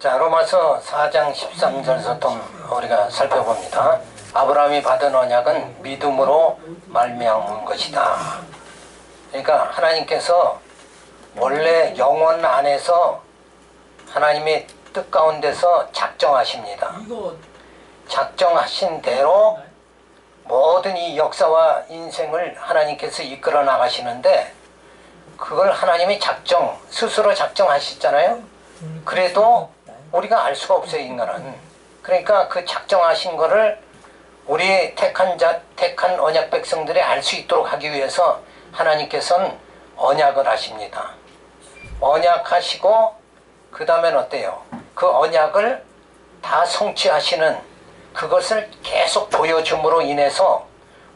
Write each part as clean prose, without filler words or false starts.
자, 로마서 4장 13절부터 우리가 살펴봅니다. 아브라함이 받은 언약은 믿음으로 말미암은 것이다. 그러니까 하나님께서 원래 영원 안에서 하나님의 뜻 가운데서 작정하십니다. 작정하신 대로 모든 이 역사와 인생을 하나님께서 이끌어 나가시는데, 그걸 하나님이 스스로 작정하셨잖아요. 그래도 우리가 알 수가 없어요, 인간은. 그러니까 그 작정하신 거를 우리 택한 언약 백성들이 알 수 있도록 하기 위해서 하나님께서는 언약을 하십니다. 언약하시고 그 다음엔 어때요? 그 언약을 다 성취하시는 그것을 계속 보여줌으로 인해서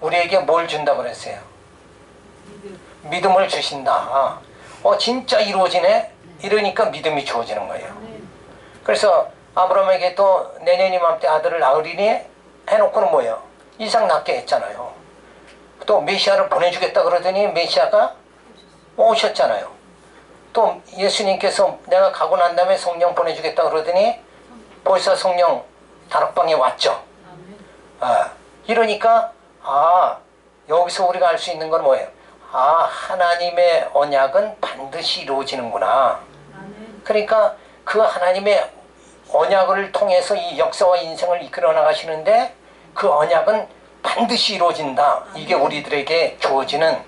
우리에게 뭘 준다고 그랬어요? 믿음을 주신다. 진짜 이루어지네? 이러니까 믿음이 주어지는 거예요. 그래서 아브라함에게 또 내년 이맘때 아들을 낳으리니 해놓고는 뭐예요? 이삭 낳게 했잖아요. 또 메시아를 보내주겠다 그러더니 메시아가 오셨잖아요. 또 예수님께서 내가 가고 난 다음에 성령 보내주겠다 그러더니 벌써 성령 다락방에 왔죠. 이러니까 여기서 우리가 알 수 있는 건 뭐예요? 하나님의 언약은 반드시 이루어지는구나. 그러니까 그 하나님의 언약을 통해서 이 역사와 인생을 이끌어 나가시는데 그 언약은 반드시 이루어진다. 이게 우리들에게 주어지는,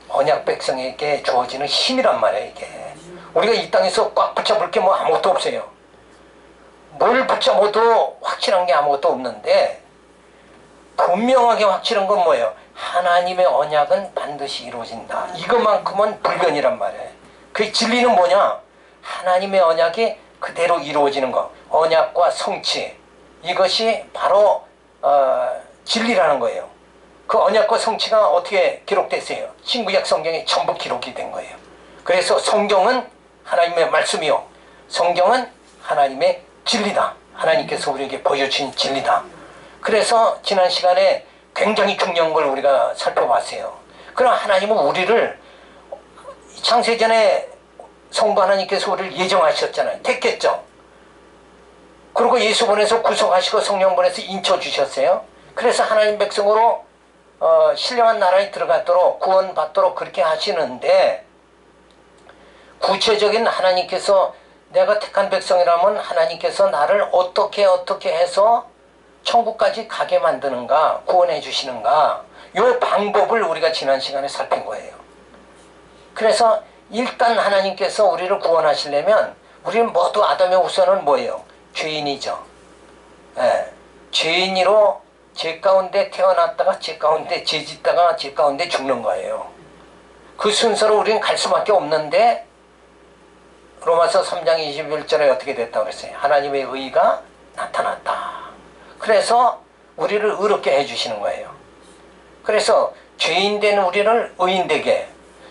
언약 백성에게 주어지는 힘이란 말이에요. 이게 우리가 이 땅에서 꽉 붙잡을 게 뭐 아무것도 없어요. 뭘 붙잡아도 확실한 게 아무것도 없는데, 분명하게 확실한 건 뭐예요? 하나님의 언약은 반드시 이루어진다. 이것만큼은 불변이란 말이에요. 그 진리는 뭐냐? 하나님의 언약이 그대로 이루어지는 것, 언약과 성취, 이것이 바로 진리라는 거예요. 그 언약과 성취가 어떻게 기록됐어요? 신구약 성경에 전부 기록이 된 거예요. 그래서 성경은 하나님의 말씀이요, 성경은 하나님의 진리다. 하나님께서 우리에게 보여주신 진리다. 그래서 지난 시간에 굉장히 중요한 걸 우리가 살펴봤어요. 그럼 하나님은 우리를 창세전에 성부 하나님께서 우리를 예정하셨잖아요. 택했죠. 그리고 예수 보내서 구속하시고 성령 보내서 인쳐주셨어요. 그래서 하나님 백성으로 신령한 나라에 들어가도록, 구원받도록 그렇게 하시는데, 구체적인 하나님께서 내가 택한 백성이라면 하나님께서 나를 어떻게 해서 천국까지 가게 만드는가, 구원해 주시는가, 이 방법을 우리가 지난 시간에 살핀 거예요. 그래서 일단 하나님께서 우리를 구원하시려면 우리는 모두 아담의 후손은 뭐예요? 죄인이죠. 죄인으로 죄 가운데 태어났다가 죄 가운데 죄 짓다가 죄 가운데 죽는 거예요. 그 순서로 우리는 갈 수밖에 없는데, 로마서 3장 21절에 어떻게 됐다고 그랬어요? 하나님의 의가 나타났다. 그래서 우리를 의롭게 해주시는 거예요. 그래서 죄인 된 우리를 의인 되게,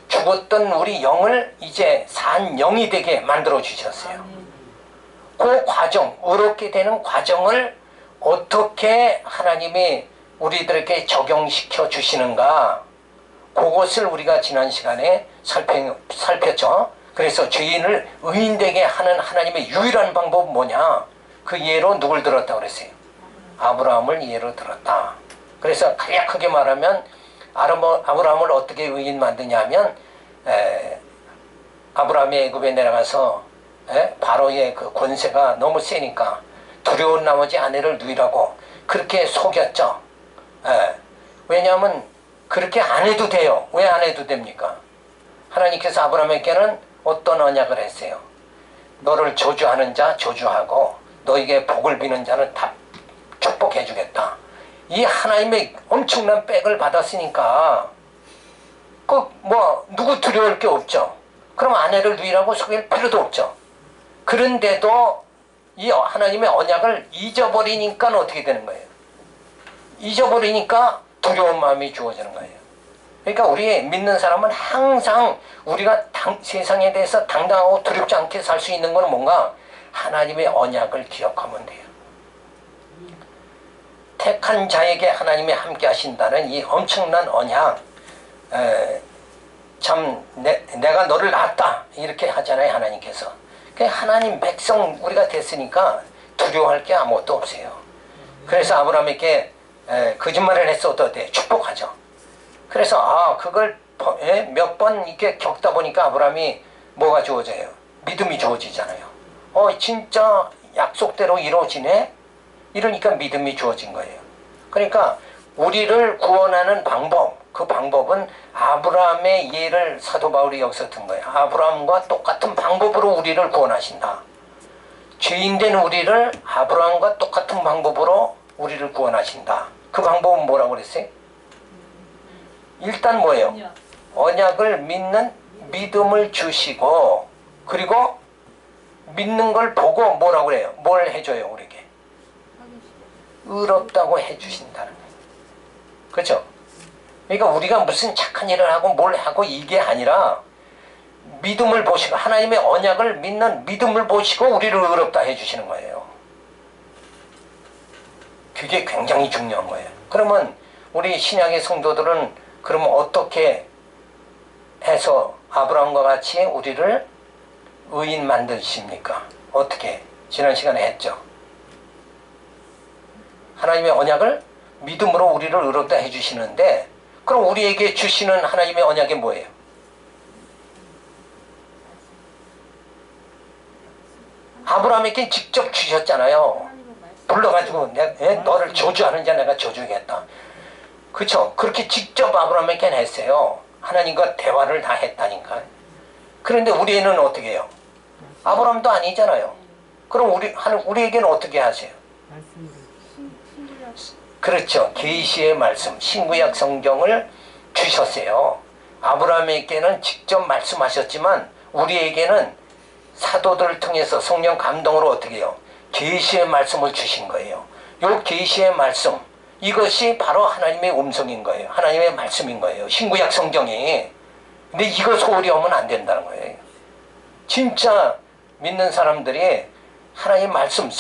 죽었던 우리 영을 이제 산 영이 되게 만들어 주셨어요. 그 과정, 의롭게 되는 과정을 어떻게 하나님이 우리들에게 적용시켜 주시는가, 그것을 우리가 지난 시간에 살폈죠. 그래서 죄인을 의인 되게 하는 하나님의 유일한 방법은 뭐냐? 그 예로 누굴 들었다고 그랬어요? 아브라함을 예로 들었다. 그래서 간략하게 말하면 아브라함을 어떻게 의인 만드냐면, 아브라함이 애굽에 내려가서 바로의 그 권세가 너무 세니까 두려운 나머지 아내를 누이라고 그렇게 속였죠. 왜냐하면 그렇게 안 해도 돼요. 왜 안 해도 됩니까? 하나님께서 아브라함에게는 어떤 언약을 했어요? 너를 저주하는 자 저주하고 너에게 복을 비는 자는 다 축복해 주겠다. 이 하나님의 엄청난 백을 받았으니까 누구 두려울 게 없죠. 그럼 아내를 누이라고 속일 필요도 없죠. 그런데도 이 하나님의 언약을 잊어버리니까 어떻게 되는 거예요? 잊어버리니까 두려운 마음이 주어지는 거예요. 그러니까 우리 믿는 사람은 항상 우리가 세상에 대해서 당당하고 두렵지 않게 살 수 있는 건 뭔가? 하나님의 언약을 기억하면 돼요. 택한 자에게 하나님이 함께 하신다는 이 엄청난 언약, 참 내가 너를 낳았다 이렇게 하잖아요, 하나님께서. 하나님 백성 우리가 됐으니까 두려워할 게 아무것도 없어요. 그래서 아브라함에게 거짓말을 했어도 돼. 축복하죠. 그래서 그걸 몇 번 이렇게 겪다 보니까 아브라함이 뭐가 주어져요? 믿음이 주어지잖아요. 진짜 약속대로 이루어지네? 이러니까 믿음이 주어진 거예요. 그러니까 우리를 구원하는 방법, 그 방법은 아브라함의 예를 사도 바울이 여기서 든 거예요. 아브라함과 똑같은 방법으로 우리를 구원하신다. 죄인된 우리를 아브라함과 똑같은 방법으로 우리를 구원하신다. 그 방법은 뭐라고 그랬어요? 일단 뭐예요? 언약을 믿는 믿음을 주시고, 그리고 믿는 걸 보고 뭐라고 그래요? 뭘 해줘요 우리에게? 의롭다고 해주신다는 거예요. 그렇죠? 그러니까 우리가 무슨 착한 일을 하고 뭘 하고 이게 아니라 믿음을 보시고, 하나님의 언약을 믿는 믿음을 보시고 우리를 의롭다 해주시는 거예요. 그게 굉장히 중요한 거예요. 그러면 우리 신약의 성도들은 그러면 어떻게 해서 아브라함과 같이 우리를 의인 만드십니까? 어떻게? 지난 시간에 했죠. 하나님의 언약을 믿음으로 우리를 의롭다 해주시는데, 그럼 우리에게 주시는 하나님의 언약이 뭐예요? 아브라함에게 직접 주셨잖아요. 불러가지고 너를 저주하는 자 내가 저주하겠다. 그렇죠? 그렇게 직접 아브라함에게 했어요. 하나님과 대화를 다 했다니까. 그런데 우리는 어떻게 해요? 아브라함도 아니잖아요. 그럼 우리에게는 어떻게 하세요? 그렇죠. 계시의 말씀, 신구약 성경을 주셨어요. 아브라함에게는 직접 말씀하셨지만 우리에게는 사도들을 통해서 성령 감동으로 어떻게 해요? 계시의 말씀을 주신 거예요. 요 계시의 말씀, 이것이 바로 하나님의 음성인 거예요. 하나님의 말씀인 거예요. 신구약 성경이. 근데 이거 소홀히 하면 안 된다는 거예요. 진짜 믿는 사람들이 하나님의 말씀,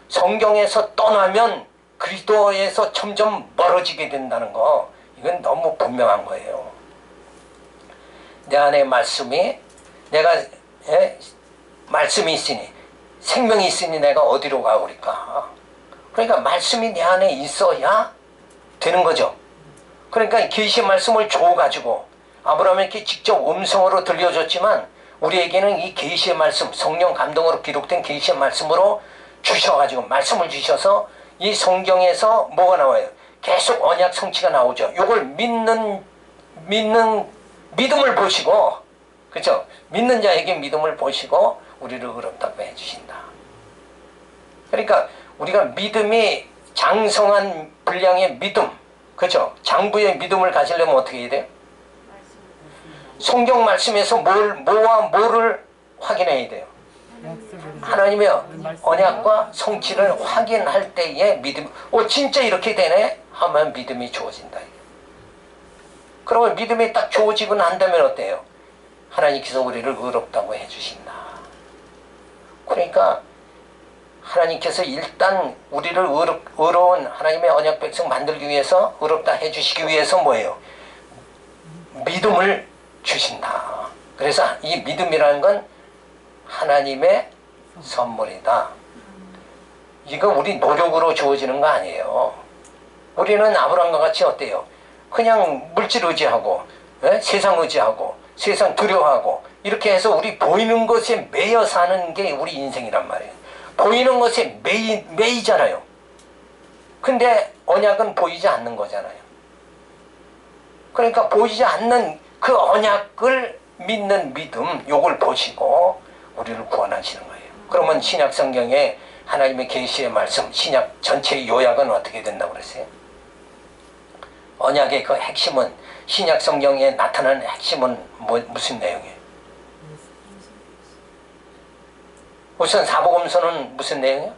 성경에서 떠나면 그리스도에서 점점 멀어지게 된다는 거, 이건 너무 분명한 거예요. 내 안에 말씀이, 말씀이 있으니, 생명이 있으니 내가 어디로 가오리까? 그러니까 말씀이 내 안에 있어야 되는 거죠. 그러니까 계시의 말씀을 줘가지고 아브라함에게 직접 음성으로 들려줬지만 우리에게는 이 계시의 말씀, 성령 감동으로 기록된 계시의 말씀으로 주셔가지고, 말씀을 주셔서 이 성경에서 뭐가 나와요? 계속 언약 성취가 나오죠. 이걸 믿는 믿음을 보시고, 그렇죠? 믿는 자에게 믿음을 보시고 우리를 의롭다고 해주신다. 그러니까 우리가 믿음이 장성한 분량의 믿음, 그렇죠? 장부의 믿음을 가지려면 어떻게 해야 돼요? 성경 말씀에서 뭐와 뭐를 확인해야 돼요? 하나님의 언약과 성취를 확인할 때의 믿음. 진짜 이렇게 되네? 하면 믿음이 주어진다. 그러면 믿음이 딱 주어지고 난다면 어때요? 하나님께서 우리를 의롭다고 해주신다. 그러니까 하나님께서 일단 우리를 의로운 하나님의 언약 백성 만들기 위해서, 의롭다 해주시기 위해서 뭐예요? 믿음을 주신다. 그래서 이 믿음이라는 건 하나님의 선물이다. 이거 우리 노력으로 주어지는 거 아니에요. 우리는 아브라함과 같이 어때요? 그냥 물질 의지하고, 세상 의지하고, 세상 두려워하고, 이렇게 해서 우리 보이는 것에 매여 사는 게 우리 인생이란 말이에요. 보이는 것에 매이잖아요. 근데 언약은 보이지 않는 거잖아요. 그러니까 보이지 않는 그 언약을 믿는 믿음, 요걸 보시고 우리를 구원하시는 거예요. 그러면 신약 성경에 하나님의 계시의 말씀, 신약 전체의 요약은 어떻게 된다고 그랬어요? 언약의 그 핵심은, 신약 성경에 나타나는 핵심은 무슨 내용이에요? 우선 사복음서는 무슨 내용이에요?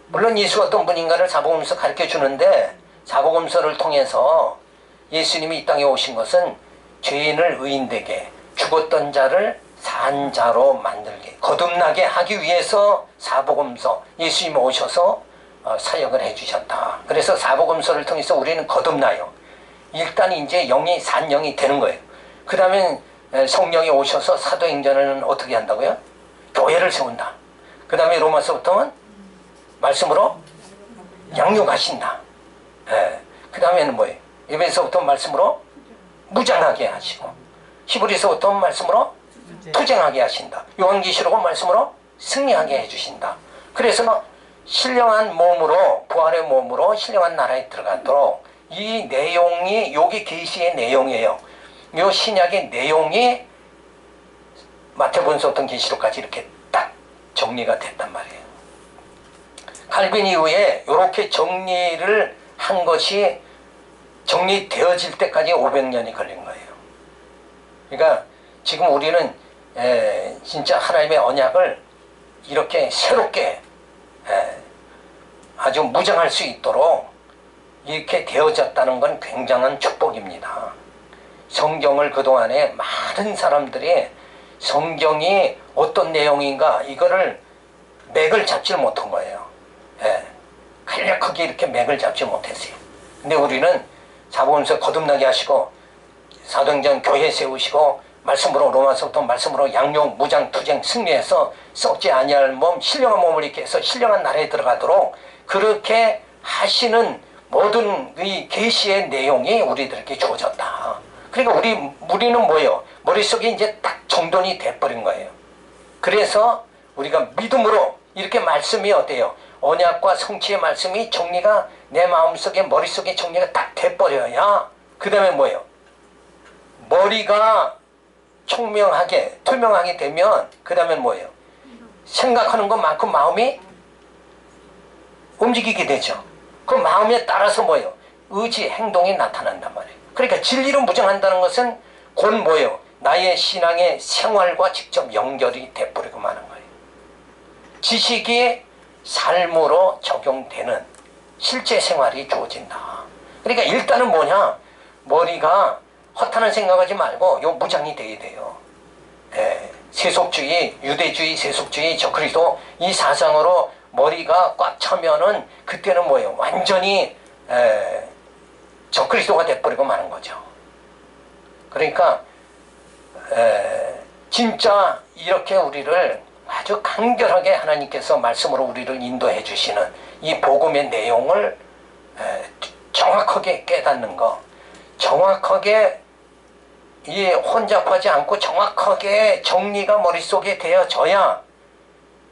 물론 예수가 어떤 분인가를 사복음서 가르쳐 주는데, 사복음서를 통해서 예수님이 이 땅에 오신 것은 죄인을 의인되게, 죽었던 자를 산 자로 만들게, 거듭나게 하기 위해서 사복음서, 예수님이 오셔서 사역을 해주셨다. 그래서 사복음서를 통해서 우리는 거듭나요. 일단 이제 영이 산 영이 되는 거예요. 그 다음에 성령이 오셔서 사도행전은 어떻게 한다고요? 교회를 세운다. 그 다음에 로마서부터는 말씀으로 양육하신다. 그 다음에는 뭐예요? 에베소부터 말씀으로 무장하게 하시고, 히브리서부터 말씀으로 투쟁하게 하신다. 요한계시록은 말씀으로 승리하게 해주신다. 그래서 신령한 몸으로, 부활의 몸으로 신령한 나라에 들어가도록 이 내용이, 여기 계시의 내용이에요. 이 신약의 내용이 마태복음서부터 계시록까지 이렇게 딱 정리가 됐단 말이에요. 칼빈 이후에 이렇게 정리를 한 것이 정리되어질 때까지 500년이 걸린 거예요. 그러니까 지금 우리는 진짜 하나님의 언약을 이렇게 새롭게 아주 무장할 수 있도록 이렇게 되어졌다는 건 굉장한 축복입니다. 성경을 그동안에 많은 사람들이 성경이 어떤 내용인가 이거를 맥을 잡지 못한 거예요. 간략하게 이렇게 맥을 잡지 못했어요. 근데 우리는 사복음서 거듭나게 하시고 사도행전 교회 세우시고 말씀으로 로마서부터 말씀으로 양육 무장 투쟁 승리해서 썩지 아니할 몸 신령한 몸을 입게 해서 신령한 나라에 들어가도록 그렇게 하시는 모든 이 계시의 내용이 우리들에게 주어졌다. 그러니까 우리는 뭐예요? 머릿속에 이제 딱 정돈이 돼버린 거예요. 그래서 우리가 믿음으로 이렇게 말씀이 어때요? 언약과 성취의 말씀이 정리가 내 마음속에 머릿속에 정리가 딱 돼버려야 그 다음에 뭐예요? 머리가 총명하게 투명하게 되면 그 다음에 뭐예요? 생각하는 것만큼 마음이 움직이게 되죠. 그 마음에 따라서 뭐예요? 의지, 행동이 나타난단 말이에요. 그러니까 진리로 무장한다는 것은 곧 뭐예요? 나의 신앙의 생활과 직접 연결이 돼버리고 마는 거예요. 지식이 삶으로 적용되는 실제 생활이 주어진다. 그러니까 일단은 뭐냐? 머리가 허탄한 생각하지 말고 요 무장이 돼야 돼요. 세속주의, 유대주의, 세속주의, 저그리스도 이 사상으로 머리가 꽉 차면은 그때는 뭐예요? 완전히 저그리스도가 돼버리고 마는 거죠. 그러니까 진짜 이렇게 우리를 아주 간결하게 하나님께서 말씀으로 우리를 인도해 주시는 이 복음의 내용을 정확하게 깨닫는 거, 정확하게 이 혼잡하지 않고 정확하게 정리가 머릿속에 되어져야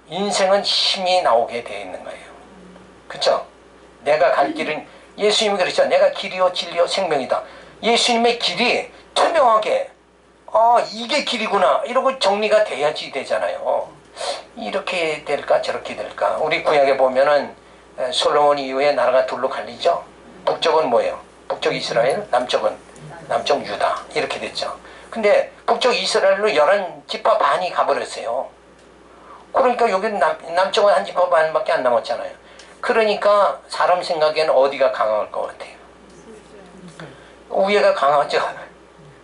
인생은 힘이 나오게 되어 있는 거예요. 그렇죠? 내가 갈 길은 예수님이 그랬죠. 내가 길이요 진리요 생명이다. 예수님의 길이 투명하게 이게 길이구나 이러고 정리가 돼야지 되잖아요. 이렇게 될까 저렇게 될까. 우리 구약에 보면은 솔로몬 이후에 나라가 둘로 갈리죠. 북쪽은 뭐예요? 북쪽 이스라엘, 남쪽 유다 이렇게 됐죠. 근데 북쪽 이스라엘로 11지파 반이 가버렸어요. 그러니까 여기 남쪽은 한 지파 반밖에 안 남았잖아요. 그러니까 사람 생각에는 어디가 강할 것 같아요? 위에가 강하죠.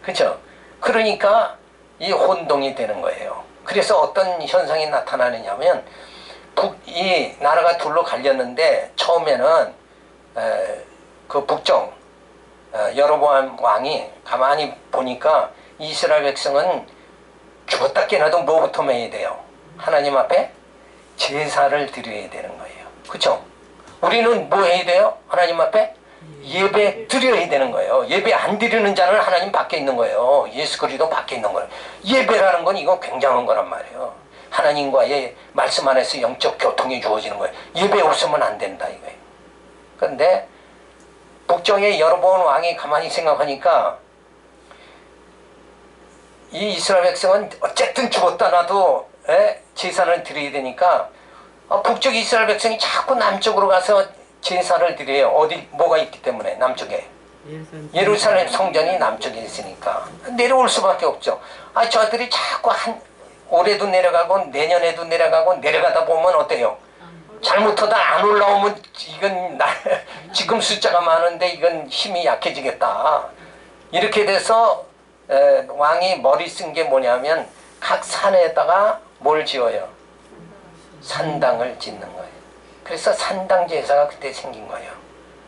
그렇죠? 그러니까 이 혼동이 되는 거예요. 그래서 어떤 현상이 나타나느냐면 이 나라가 둘로 갈렸는데 처음에는 그 북쪽 여로보암 왕이 가만히 보니까 이스라엘 백성은 죽었다 깨나도 뭐부터 해야 돼요? 하나님 앞에 제사를 드려야 되는 거예요. 그렇죠? 우리는 뭐 해야 돼요? 하나님 앞에 예배 드려야 되는 거예요. 예배 안 드리는 자는 하나님 밖에 있는 거예요. 예수 그리스도 밖에 있는 거예요. 예배라는 건 이거 굉장한 거란 말이에요. 하나님과의 말씀 안에서 영적 교통이 주어지는 거예요. 예배 없으면 안 된다 이거예요. 그런데 북쪽의 여로보암 왕이 가만히 생각하니까 이 이스라엘 백성은 어쨌든 죽었다 나도 제사를 드려야 되니까 북쪽 이스라엘 백성이 자꾸 남쪽으로 가서 제사를 드려요. 어디 뭐가 있기 때문에 남쪽에 예루살렘 성전이 남쪽에 있으니까 내려올 수밖에 없죠. 저들이 자꾸 올해도 내려가고 내년에도 내려가고 내려가다 보면 어때요? 잘못하다 안 올라오면 이건 지금 숫자가 많은데 이건 힘이 약해지겠다. 이렇게 돼서 왕이 머리 쓴 게 뭐냐면 각 산에다가 뭘 지어요? 산당을 짓는 거예요. 그래서 산당 제사가 그때 생긴 거예요.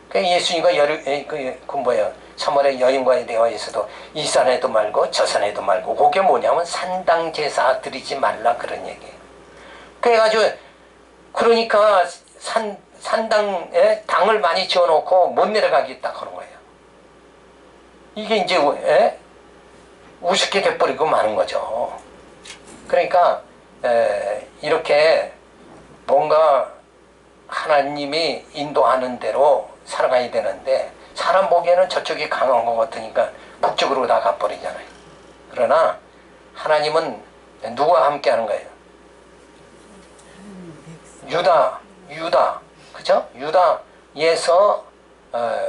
그 예수님과 3월에 여인과의 대화에서도 이 산에도 말고 저 산에도 말고, 그게 뭐냐면 산당 제사 드리지 말라 그런 얘기예요. 그래가지고 그러니까 산당에 당을 많이 지어놓고 못 내려가겠다 하는 거예요. 이게 이제 우습게 돼버리고 마는 거죠. 그러니까 이렇게 뭔가 하나님이 인도하는 대로 살아가야 되는데, 사람 보기에는 저쪽이 강한 것 같으니까 북쪽으로 다 가버리잖아요. 그러나 하나님은 누구와 함께 하는 거예요? 유다, 그죠? 유다에서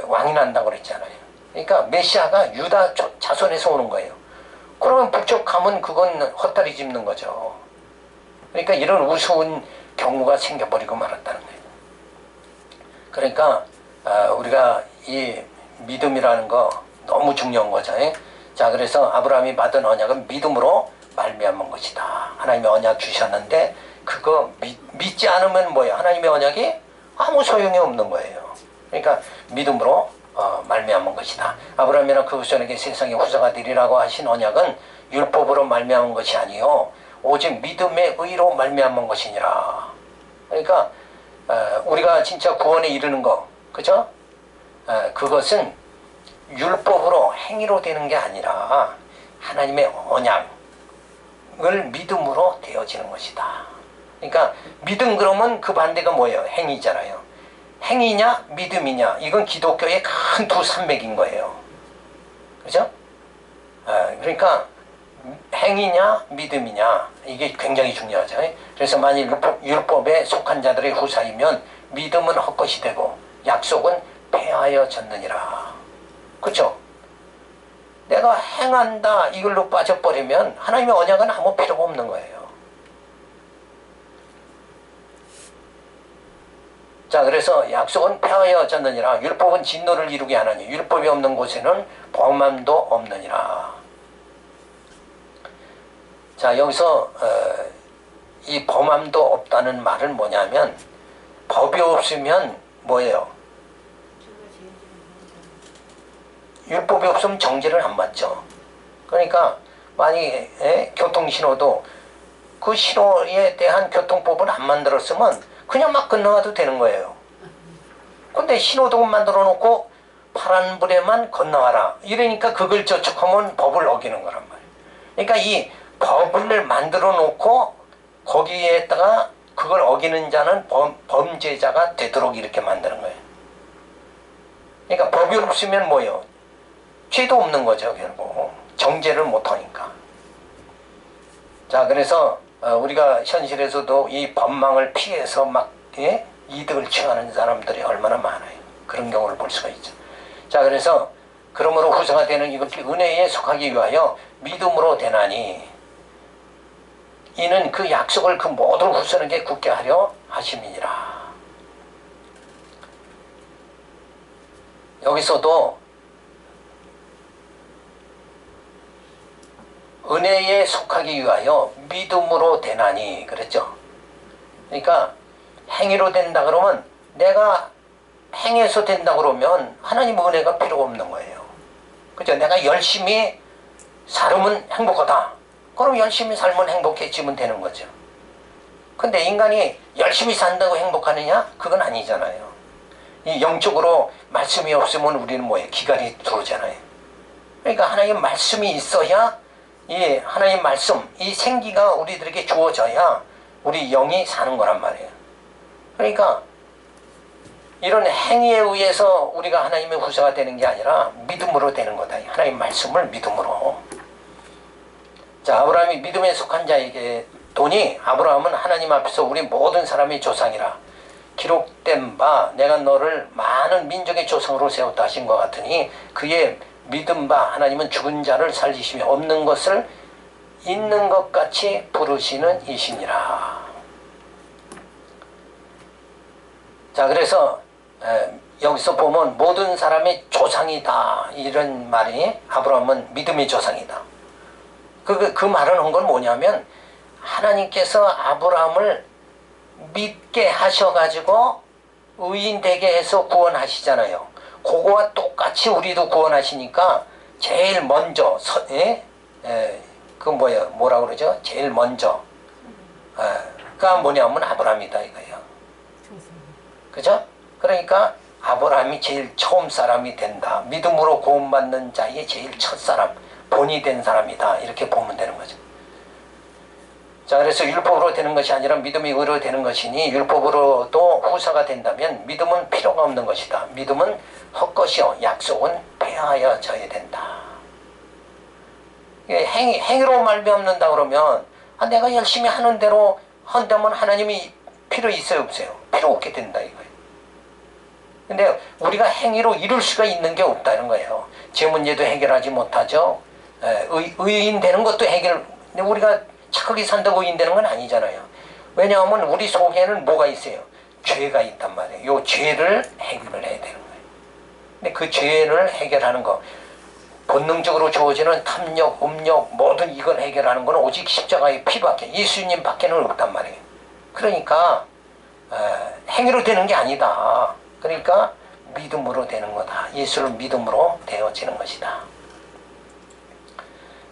왕이 난다고 그랬잖아요. 그러니까 메시아가 유다 자손에서 오는 거예요. 그러면 북쪽 가면 그건 헛다리 짚는 거죠. 그러니까 이런 우스운 경우가 생겨버리고 말았다는 거예요. 그러니까 우리가 이 믿음이라는 거 너무 중요한 거죠. 자, 그래서 아브라함이 받은 언약은 믿음으로 말미암은 것이다. 하나님의 언약 주셨는데 그거 믿지 않으면 뭐예요? 하나님의 언약이 아무 소용이 없는 거예요. 그러니까 믿음으로 말미암은 것이다. 아브라함이나 그 후손에게 세상의 후사가 되리라고 하신 언약은 율법으로 말미암은 것이 아니요 오직 믿음의 의로 말미암은 것이니라. 그러니까 우리가 진짜 구원에 이르는 거, 그죠? 그것은 율법으로 행위로 되는 게 아니라 하나님의 언약을 믿음으로 되어지는 것이다. 그러니까 믿음 그러면 그 반대가 뭐예요? 행위잖아요. 행위냐 믿음이냐, 이건 기독교의 큰 두 산맥인 거예요. 그죠? 그러니까 행위냐 믿음이냐, 이게 굉장히 중요하죠. 그래서 만일 율법에 속한 자들의 후사이면 믿음은 헛것이 되고 약속은 폐하여 졌느니라. 그렇죠? 내가 행한다 이걸로 빠져버리면 하나님의 언약은 아무 필요가 없는 거예요. 자, 그래서 약속은 폐하여 졌느니라. 율법은 진노를 이루게 하나니 율법이 없는 곳에는 범함도 없느니라. 자, 여기서 이 범함도 없다는 말은 뭐냐면, 법이 없으면 뭐예요? 율법이 없으면 정죄를 안 받죠. 그러니까 만약에 교통신호도 그 신호에 대한 교통법을 안 만들었으면 그냥 막 건너가도 되는 거예요. 근데 신호등 만들어 놓고 파란불에만 건너가라 이러니까 그걸 저촉하면 법을 어기는 거란 말이에요. 그러니까 이 법을 만들어 놓고 거기에다가 그걸 어기는 자는 범죄자가 되도록 이렇게 만드는 거예요. 그러니까 법이 없으면 뭐예요? 죄도 없는 거죠. 결국 정죄를 못하니까. 자, 그래서 우리가 현실에서도 이 법망을 피해서 막 이득을 취하는 사람들이 얼마나 많아요. 그런 경우를 볼 수가 있죠. 자, 그래서 그러므로 후사가 되는 이것이 은혜에 속하기 위하여 믿음으로 되나니 이는 그 약속을 그 모든 후손에게 굳게 하려 하심이니라. 여기서도 은혜에 속하기 위하여 믿음으로 되나니 그랬죠. 그러니까 행위로 된다 그러면, 내가 행해서 된다 그러면 하나님 은혜가 필요가 없는 거예요. 그죠? 내가 열심히 살면 행복하다. 그럼 열심히 살면 행복해지면 되는 거죠. 근데 인간이 열심히 산다고 행복하느냐? 그건 아니잖아요. 이 영적으로 말씀이 없으면 우리는 뭐예요? 기갈이 들어오잖아요. 그러니까 하나님 말씀이 있어야, 이 하나님 말씀, 이 생기가 우리들에게 주어져야 우리 영이 사는 거란 말이에요. 그러니까 이런 행위에 의해서 우리가 하나님의 후사가 되는 게 아니라 믿음으로 되는 거다. 하나님 말씀을 믿음으로. 자, 아브라함이 믿음에 속한 자에게 도니 아브라함은 하나님 앞에서 우리 모든 사람의 조상이라 기록된 바 내가 너를 많은 민족의 조상으로 세웠다 하신 것 같으니 그의 믿은 바 하나님은 죽은 자를 살리시며 없는 것을 있는 것 같이 부르시는 이시니라. 자, 그래서 여기서 보면 모든 사람의 조상이다 이런 말이, 아브라함은 믿음의 조상이다. 그 말을 한 건 뭐냐면, 하나님께서 아브라함을 믿게 하셔가지고 의인 되게 해서 구원하시잖아요. 그거와 똑같이 우리도 구원하시니까 제일 먼저 그 뭐라 그러죠? 제일 먼저 가 뭐냐면 아브라함이다 이거예요. 그죠? 그러니까 아브라함이 제일 처음 사람이 된다. 믿음으로 구원받는 자의 제일 첫 사람, 본이 된 사람이다. 이렇게 보면 되는 거죠. 자, 그래서 율법으로 되는 것이 아니라 믿음이 의로 되는 것이니 율법으로도 후사가 된다면 믿음은 필요가 없는 것이다. 믿음은 헛것이요 약속은 폐하여져야 된다. 행위로 말미암는다 그러면 내가 열심히 하는 대로 한다면 하나님이 필요 있어요 없어요? 필요 없게 된다 이거예요. 근데 우리가 행위로 이룰 수가 있는 게 없다는 거예요. 제 문제도 해결하지 못하죠. 의인 되는 것도 근데 우리가 착하게 산다고 의인 되는 건 아니잖아요. 왜냐하면 우리 속에는 뭐가 있어요? 죄가 있단 말이에요. 이 죄를 해결을 해야 되는 거예요. 근데 그 죄를 해결하는 거, 본능적으로 주어지는 탐욕, 음욕, 모든 이걸 해결하는 건 오직 십자가의 피밖에, 예수님 밖에는 없단 말이에요. 그러니까 행위로 되는 게 아니다. 그러니까 믿음으로 되는 거다. 예수를 믿음으로 되어지는 것이다.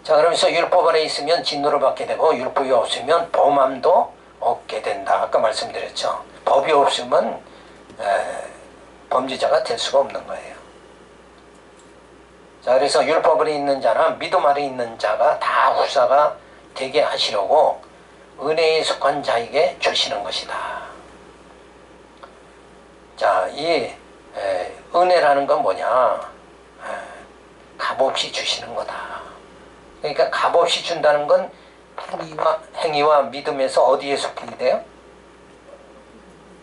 자, 그러면서 율법 아래 있으면 진노를 받게 되고 율법이 없으면 범함도 없게 된다. 아까 말씀드렸죠. 법이 없으면 범죄자가 될 수가 없는 거예요. 자, 그래서 율법 아래 있는 자나 믿음 아래 있는 자가 다 후사가 되게 하시려고 은혜에 속한 자에게 주시는 것이다. 자, 이 은혜라는 건 뭐냐? 값없이 주시는 거다. 그러니까 값없이 준다는 건 행위와 믿음에서 어디에 속하게 돼요?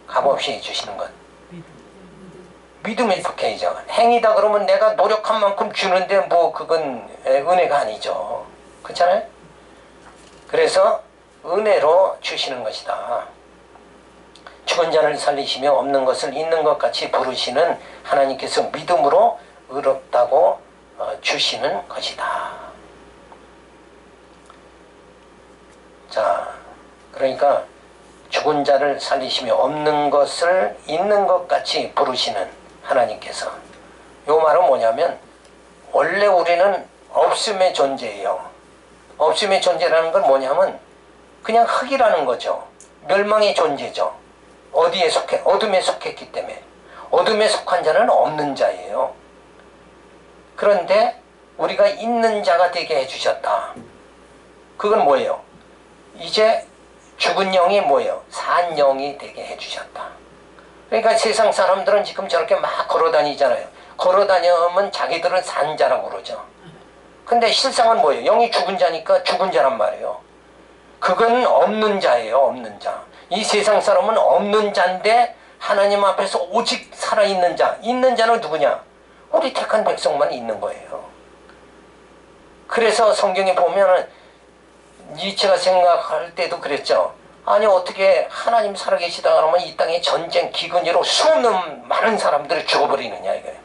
값없이 주시는 건 믿음에 속해야죠. 행위다 그러면 내가 노력한 만큼 주는데 뭐 그건 은혜가 아니죠. 그렇잖아요? 그래서 은혜로 주시는 것이다. 죽은 자를 살리시며 없는 것을 있는 것 같이 부르시는 하나님께서 믿음으로 의롭다고 주시는 것이다. 자, 그러니까 죽은 자를 살리시며 없는 것을 있는 것 같이 부르시는 하나님께서, 요 말은 뭐냐면 원래 우리는 없음의 존재예요. 없음의 존재라는 건 뭐냐면 그냥 흙이라는 거죠. 멸망의 존재죠. 어디에 속해? 어둠에 속했기 때문에. 어둠에 속한 자는 없는 자예요. 그런데 우리가 있는 자가 되게 해주셨다. 그건 뭐예요? 이제 죽은 영이 뭐예요? 산 영이 되게 해주셨다. 그러니까 세상 사람들은 지금 저렇게 막 걸어다니잖아요. 걸어다니면 자기들은 산 자라고 그러죠. 근데 실상은 뭐예요? 영이 죽은 자니까 죽은 자란 말이에요. 그건 없는 자예요. 없는 자. 이 세상 사람은 없는 자인데 하나님 앞에서 오직 살아있는 자. 있는 자는 누구냐? 우리 택한 백성만 있는 거예요. 그래서 성경에 보면은 니체가 생각할 때도 그랬죠. 아니 어떻게 하나님 살아계시다 그러면 이 땅에 전쟁, 기근으로 수없는 많은 사람들이 죽어버리느냐 이거예요.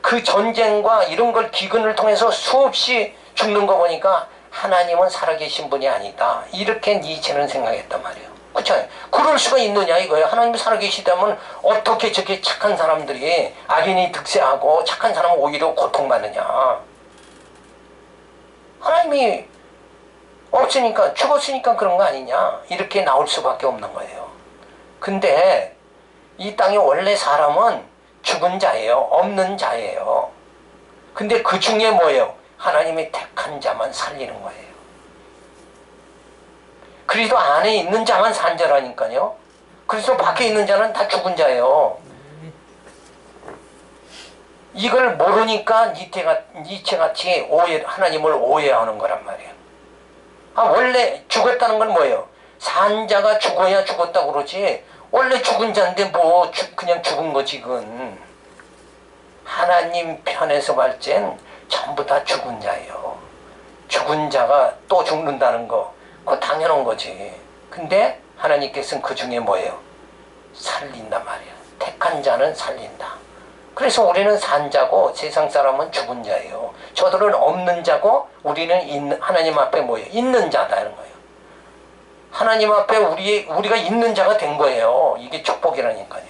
그 전쟁과 이런 걸 기근을 통해서 수없이 죽는 거 보니까 하나님은 살아계신 분이 아니다. 이렇게 니체는 생각했단 말이에요. 그렇죠? 그럴 수가 있느냐 이거예요. 하나님이 살아계시다면 어떻게 저렇게 착한 사람들이 악인이 득세하고 착한 사람은 오히려 고통받느냐. 하나님이 없으니까, 죽었으니까 그런 거 아니냐. 이렇게 나올 수밖에 없는 거예요. 근데 이 땅에 원래 사람은 죽은 자예요. 없는 자예요. 근데 그 중에 뭐예요? 하나님이 택한 자만 살리는 거예요. 그리스도 안에 있는 자만 산 자라니까요. 그리스도 밖에 있는 자는 다 죽은 자예요. 이걸 모르니까 니체같이 하나님을 오해하는 거란 말이에요. 원래 죽었다는 건 뭐예요? 산 자가 죽어야 죽었다고 그러지. 원래 죽은 자인데 뭐 그냥 죽은 거지 그건. 하나님 편에서 볼 땐 전부 다 죽은 자예요. 죽은 자가 또 죽는다는 거 그거 당연한 거지. 근데 하나님께서는 그 중에 뭐예요? 살린단 말이에요. 택한 자는 살린다. 그래서 우리는 산 자고 세상 사람은 죽은 자예요. 저들은 없는 자고 우리는 하나님 앞에 뭐예요? 있는 자다는 거예요. 하나님 앞에 우리가 있는 자가 된 거예요. 이게 축복이라니까요.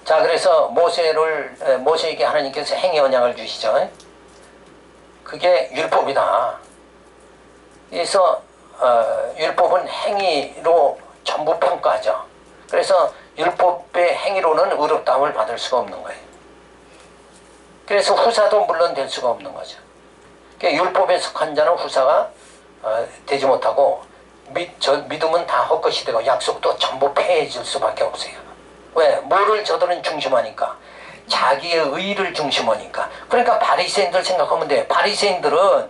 자, 그래서 모세에게 하나님께서 행위 언약을 주시죠. 그게 율법이다. 그래서 율법은 행위로 전부 평가하죠. 그래서 율법의 행위로는 의롭다함을 받을 수가 없는 거예요. 그래서 후사도 물론 될 수가 없는 거죠. 그러니까 율법에 속한 자는 후사가 되지 못하고 믿음은 다 헛것이 되고 약속도 전부 폐해질 수밖에 없어요. 왜? 뭐를 저들은 중심하니까? 자기의 의를 중심하니까. 그러니까 바리새인들 생각하면 돼요. 바리새인들은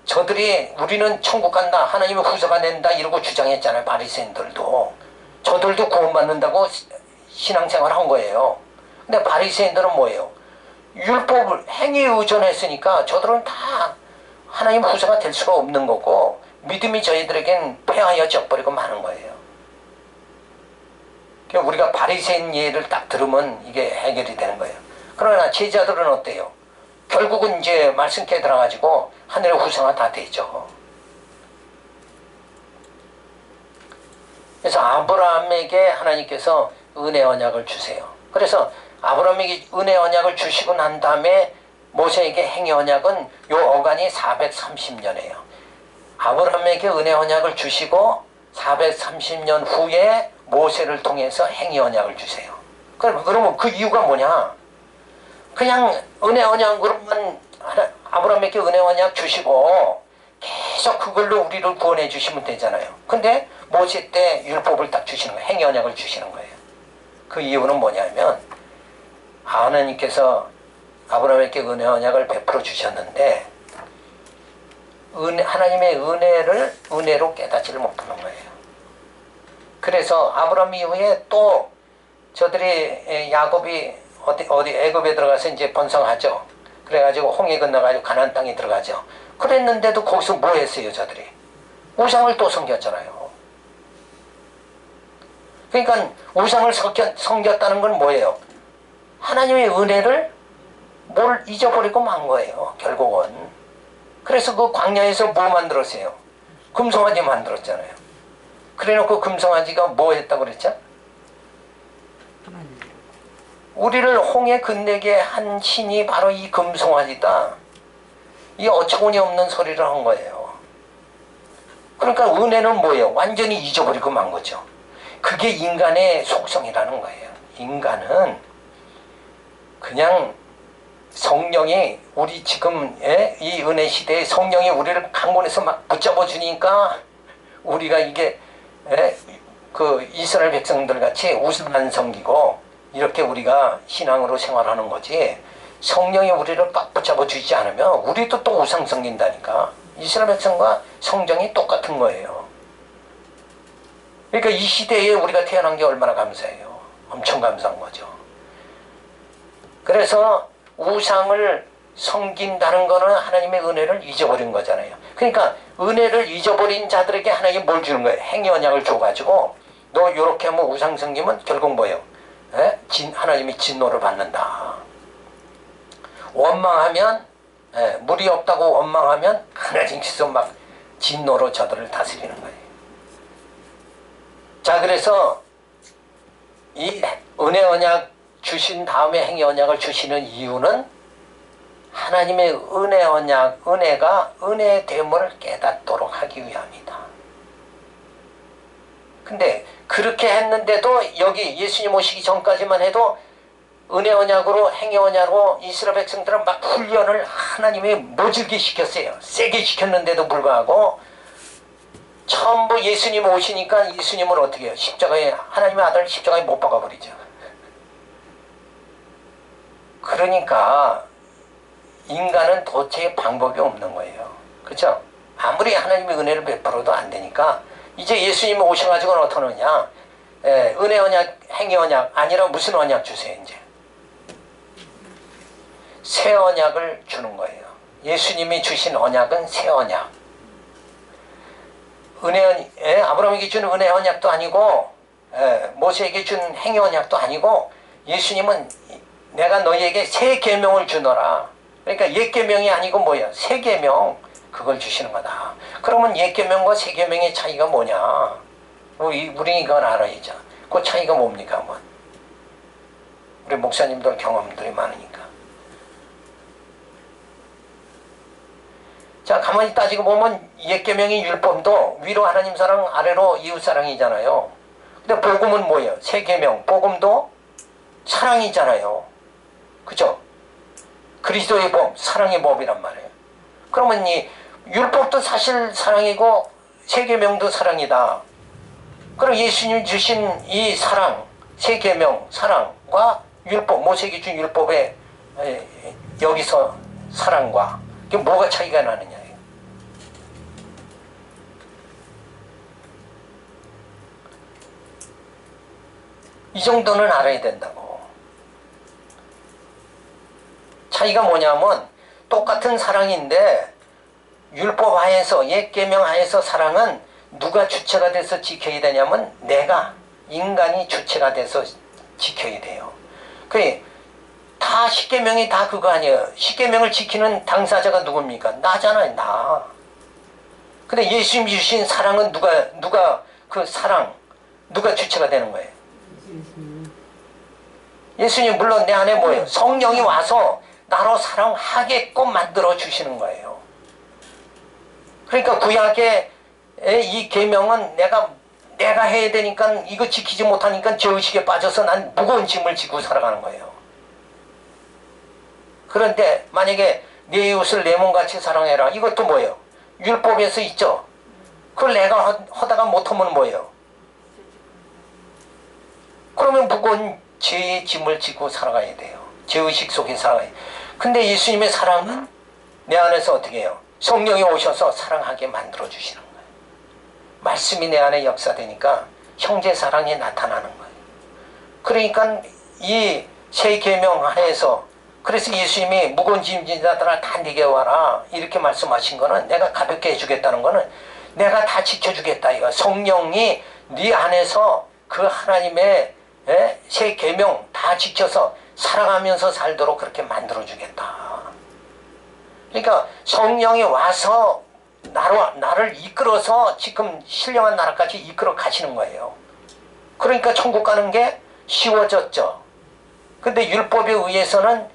저들이 우리는 천국 간다, 하나님의 후사가 된다 이러고 주장했잖아요. 바리새인들도. 저들도 구원받는다고 신앙생활을 한 거예요. 근데 바리새인들은 뭐예요? 율법을 행위에 의존했으니까 저들은 다 하나님 후사가 될 수가 없는 거고 믿음이 저희들에겐 폐하여 져버리고 마는 거예요. 우리가 바리새인 예를 딱 들으면 이게 해결이 되는 거예요. 그러나 제자들은 어때요? 결국은 이제 말씀 깨달아가지고 하늘의 후사가 다 되죠. 그래서 아브라함에게 하나님께서 은혜 언약을 주세요. 그래서 아브라함에게 은혜 언약을 주시고 난 다음에 모세에게 행위 언약은 요 어간이 430년이에요. 아브라함에게 은혜 언약을 주시고 430년 후에 모세를 통해서 행위 언약을 주세요. 그러면 그 이유가 뭐냐? 그냥 은혜 언약으로만 아브라함에게 은혜 언약 주시고 계속 그걸로 우리를 구원해 주시면 되잖아요. 근데 모세 때 율법을 딱 주시는 거예요. 행위 언약을 주시는 거예요. 그 이유는 뭐냐면 하나님께서 아브라함에게 은혜 언약을 베풀어 주셨는데 하나님의 은혜를 은혜로 깨닫지를 못하는 거예요. 그래서 아브라함 이후에 또 저들이 야곱이 어디 애굽에 들어가서 이제 번성하죠. 그래가지고 홍해 건너가지고 가나안 땅에 들어가죠. 그랬는데도 거기서 뭐 했어요, 저들이? 우상을 또 섬겼잖아요. 그러니까 우상을 섬겼다는 건 뭐예요? 하나님의 은혜를 뭘 잊어버리고 만 거예요, 결국은. 그래서 그 광야에서 뭐 만들었어요? 금송아지 만들었잖아요. 그래놓고 금송아지가 뭐 했다고 그랬죠? 우리를 홍해 건너게 한 신이 바로 이 금송아지다. 이 어처구니 없는 소리를 한 거예요. 그러니까 은혜는 뭐예요? 완전히 잊어버리고 만 거죠. 그게 인간의 속성이라는 거예요. 인간은 그냥 성령이 우리 지금 이 은혜 시대에 성령이 우리를 강권해서 막 붙잡아 주니까 우리가 이게 그 이스라엘 백성들 같이 우상만 섬기고 이렇게 우리가 신앙으로 생활하는 거지, 성령이 우리를 꽉 붙잡아 주지 않으면 우리도 또 우상 섬긴다니까. 이스라엘 백성과 성경이 똑같은 거예요. 그러니까 이 시대에 우리가 태어난 게 얼마나 감사해요. 엄청 감사한 거죠. 그래서 우상을 섬긴다는 거는 하나님의 은혜를 잊어버린 거잖아요. 그러니까 은혜를 잊어버린 자들에게 하나님이 뭘 주는 거예요? 행위 언약을 줘가지고 너 이렇게 하면 우상 섬기면 결국 뭐예요? 하나님이 진노를 받는다. 원망하면 물이 없다고 원망하면 하나님께서 막 진노로 저들을 다스리는 거예요. 자, 그래서 이 은혜 언약 주신 다음에 행위 언약을 주시는 이유는 하나님의 은혜 언약, 은혜가 은혜의 됨을 깨닫도록 하기 위함이다. 근데 그렇게 했는데도 여기 예수님 오시기 전까지만 해도 은혜 언약으로 행위 언약으로 이스라엘 백성들은 막 훈련을 하나님이 모질게 시켰어요. 세게 시켰는데도 불구하고 전부 예수님 오시니까 예수님은 어떻게 해요? 십자가에, 하나님의 아들 십자가에 못 박아버리죠. 그러니까 인간은 도저히 방법이 없는 거예요. 그렇죠? 아무리 하나님의 은혜를 베풀어도 안 되니까 이제 예수님이 오셔가지고는 어떠느냐? 은혜 언약, 행위 언약 아니라 무슨 언약 주세요, 이제? 새 언약을 주는 거예요. 예수님이 주신 언약은 새 언약. 아브라함에게 준 은혜 언약도 아니고 모세에게 준 행위 언약도 아니고 예수님은 내가 너희에게 새 계명을 주노라. 그러니까 옛 계명이 아니고 뭐야? 새 계명, 그걸 주시는 거다. 그러면 옛 계명과 새 계명의 차이가 뭐냐? 우리 이건 알아야죠. 그 차이가 뭡니까? 우리 목사님들 경험들이 많으니까. 자, 가만히 따지고 보면 옛 계명이 율법도 위로 하나님 사랑, 아래로 이웃 사랑이잖아요. 근데 복음은 뭐예요? 새 계명, 복음도 사랑이잖아요. 그죠? 그리스도의 법, 사랑의 법이란 말이에요. 그러면 이 율법도 사실 사랑이고 새 계명도 사랑이다. 그럼 예수님 주신 이 사랑, 새 계명, 사랑과 율법, 모세기 준 율법의 여기서 사랑과 이게 뭐가 차이가 나느냐. 이 정도는 알아야 된다고. 차이가 뭐냐면 똑같은 사랑인데 율법 하에서, 옛 계명 하에서 사랑은 누가 주체가 돼서 지켜야 되냐면 내가, 인간이 주체가 돼서 지켜야 돼요. 다 십계명이 다 그거 아니에요. 십계명을 지키는 당사자가 누굽니까? 나잖아요, 나. 근데 예수님 주신 사랑은 누가 그 사랑, 누가 주체가 되는 거예요? 예수님 물론 내 안에 뭐예요? 성령이 와서 나로 사랑하게끔 만들어 주시는 거예요. 그러니까 구약의 이 계명은 내가 해야 되니까 이거 지키지 못하니까 죄의식에 빠져서 난 무거운 짐을 지고 살아가는 거예요. 그런데 만약에 내 이웃을 내 몸같이 사랑해라, 이것도 뭐예요? 율법에서 있죠. 그걸 내가 하다가 못하면 뭐예요? 그러면 무거운 죄의 짐을 지고 살아가야 돼요. 죄의식 속에 살아가야 돼요. 근데 예수님의 사랑은 내 안에서 어떻게 해요? 성령이 오셔서 사랑하게 만들어주시는 거예요. 말씀이 내 안에 역사되니까 형제 사랑이 나타나는 거예요. 그러니까 이 새 계명 하에서, 그래서 예수님이 무거운 짐진 자들아 다 내게 와라 이렇게 말씀하신 거는, 내가 가볍게 해주겠다는 거는 내가 다 지켜주겠다 이거. 성령이 네 안에서 그 하나님의 새 계명 다 지켜서 사랑하면서 살도록 그렇게 만들어주겠다. 그러니까 성령이 와서 나를 이끌어서 지금 신령한 나라까지 이끌어 가시는 거예요. 그러니까 천국 가는 게 쉬워졌죠. 근데 율법에 의해서는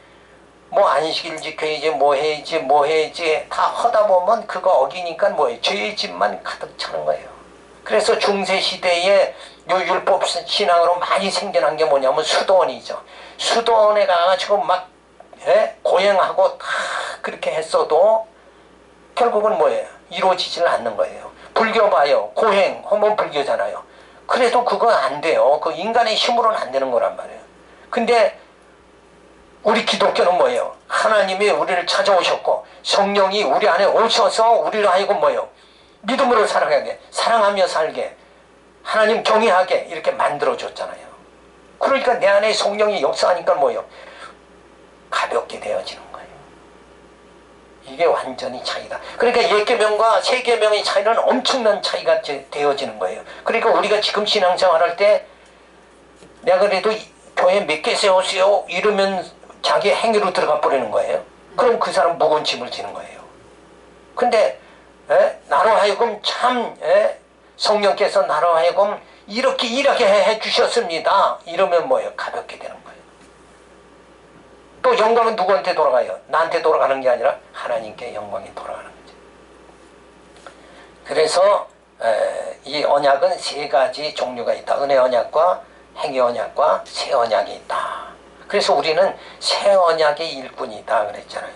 뭐 안식일 지켜야지, 뭐 해야지 다 하다 보면 그거 어기니까 뭐예요? 죄의 짐만 가득 차는 거예요. 그래서 중세시대에 요 율법 신앙으로 많이 생겨난 게 뭐냐면 수도원이죠. 수도원에 가가지고 막 고행하고 다 그렇게 했어도 결국은 뭐예요? 이루어지질 않는 거예요. 불교 봐요. 고행하면 불교잖아요. 그래도 그거 안 돼요. 그 인간의 힘으로는 안 되는 거란 말이에요. 근데 우리 기독교는 뭐예요? 하나님이 우리를 찾아오셨고 성령이 우리 안에 오셔서 우리를 하여금 뭐예요? 믿음으로 살아가게, 사랑하며 살게, 하나님 경외하게 이렇게 만들어줬잖아요. 그러니까 내 안에 성령이 역사하니까 뭐예요? 가볍게 되어지는 거예요. 이게 완전히 차이다. 그러니까 옛 계명과 새 계명의 차이는 엄청난 차이가 되어지는 거예요. 그러니까 우리가 지금 신앙생활할 때 내가 그래도 교회 몇 개 세웠어요 이러면 자기 행위로 들어가 버리는 거예요. 그럼 그 사람 무거운 짐을 지는 거예요. 근데 나로 하여금 참 성령께서 나로 하여금 이렇게 해주셨습니다. 이러면 뭐예요? 가볍게 되는 거예요. 또 영광은 누구한테 돌아가요? 나한테 돌아가는 게 아니라 하나님께 영광이 돌아가는 거죠. 그래서 이 언약은 세 가지 종류가 있다. 은혜 언약과 행위 언약과 새 언약이 있다. 그래서 우리는 새 언약의 일꾼이다 그랬잖아요.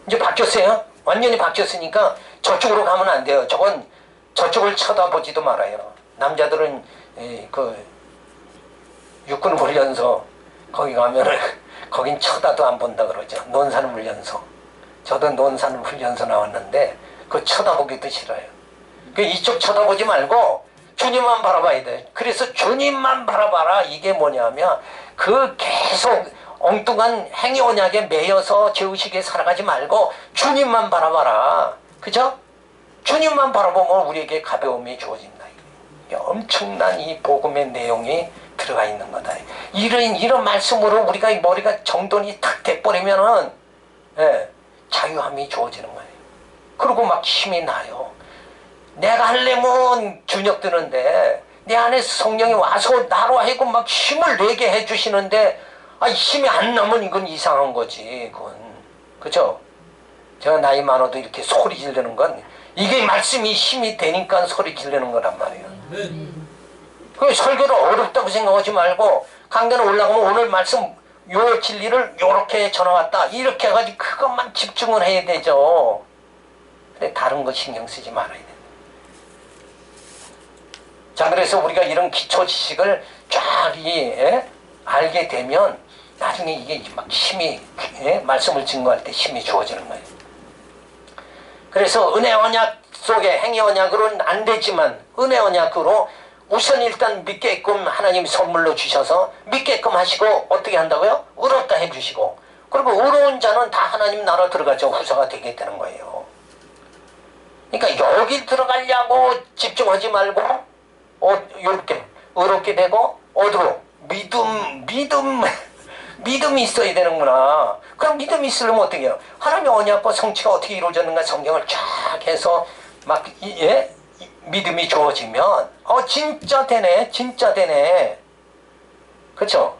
이제 바뀌었어요. 완전히 바뀌었으니까 저쪽으로 가면 안 돼요. 저쪽을 쳐다보지도 말아요. 남자들은 그 육군훈련소 거기 가면은 거긴 쳐다도 안 본다 그러죠. 논산훈련소. 저도 논산훈련소 나왔는데 그거 쳐다보기도 싫어요. 이쪽 쳐다보지 말고 주님만 바라봐야 돼. 그래서 주님만 바라봐라. 이게 뭐냐면 그 계속 엉뚱한 행위 언약에 매여서 죄의식에 살아가지 말고 주님만 바라봐라. 그죠? 주님만 바라보면 우리에게 가벼움이 주어진다. 이게 엄청난 이 복음의 내용이 들어가 있는 거다. 이런 말씀으로 우리가 머리가 정돈이 탁 돼버리면은 자유함이 주어지는 거예요. 그리고 막 힘이 나요. 내가 하려면 준역 드는데 내 안에 성령이 와서 나로 하여금 막 힘을 내게 해주시는데 아, 힘이 안 나면 이건 이상한 거지, 그건. 그죠? 제가 나이 많아도 이렇게 소리 지르는 건 이게 말씀이 힘이 되니까 소리 지르는 거란 말이에요. 그 설교를 어렵다고 생각하지 말고 강단에 올라가면 오늘 말씀 요 진리를 요렇게 전해왔다 이렇게 해가지고 그것만 집중을 해야 되죠. 근데 다른 거 신경 쓰지 말아야 돼. 자, 그래서 우리가 이런 기초 지식을 쫙 알게 되면 나중에 이게 막 힘이 말씀을 증거할 때 힘이 주어지는 거예요. 그래서 은혜 언약 속에 행위 언약으로는 안 되지만 은혜 언약으로 우선 일단 믿게끔 하나님이 선물로 주셔서 믿게끔 하시고 어떻게 한다고요? 의롭다 해주시고 그리고 의로운 자는 다 하나님 나라 들어가죠. 후사가 되게 되는 거예요. 그러니까 여기 들어가려고 집중하지 말고 이렇게 의롭게 되고 어디로? 믿음이 있어야 되는구나. 그럼 믿음이 있으려면 어떻게 해요? 하나님의 언약과 성취가 어떻게 이루어졌는가 성경을 쫙 해서 막 믿음이 주어지면 진짜 되네, 진짜 되네. 그렇죠?